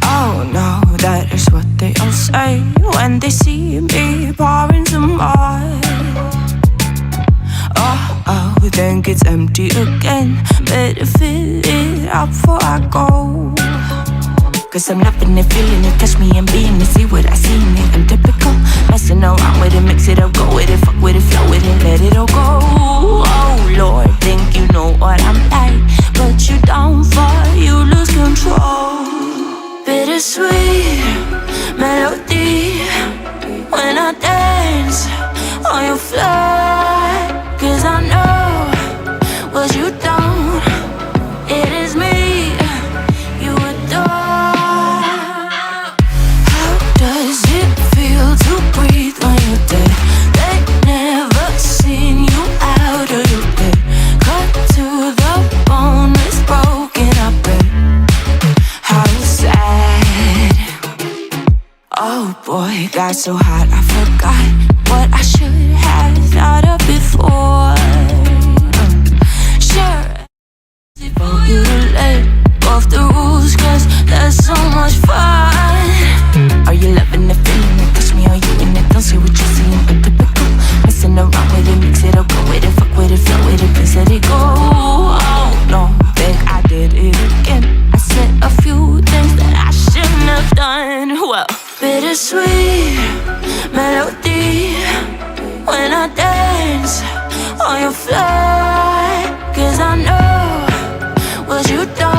Oh no, that is what they all say when they see me pouring some more. Oh, think it's empty again. Better fill it up before I go. Cause I'm loving it, feeling it, catch me and being it. See what I see in it, I'm typical. Messing around with it, mix it up, go with it. Fuck with it, flow with it, let it all go. Oh Lord, think you know what I'm like, but you don't fall, you lose control. Bittersweet melody when I dance on your floor. Cause I know what you don't, it is me you adore. How does it feel to breathe when you're dead? They never seen you out of your bed. Cut to the bone, it's broken up, bet. How sad. Oh boy, got so hot I forgot what I should have thought of before. Sure, for you to let go of the rules, cause that's so much fun. Are you loving it, feeling it, touch me, are you in it? Don't say what you're seeing, but typical. Messing around with it, mix it up, go with it, fuck with it, flow with it, please let it go. Oh no, think I did it again. I said a few things that I shouldn't have done. Well, bittersweet melody when I dance on your floor. Cause I know what you don't.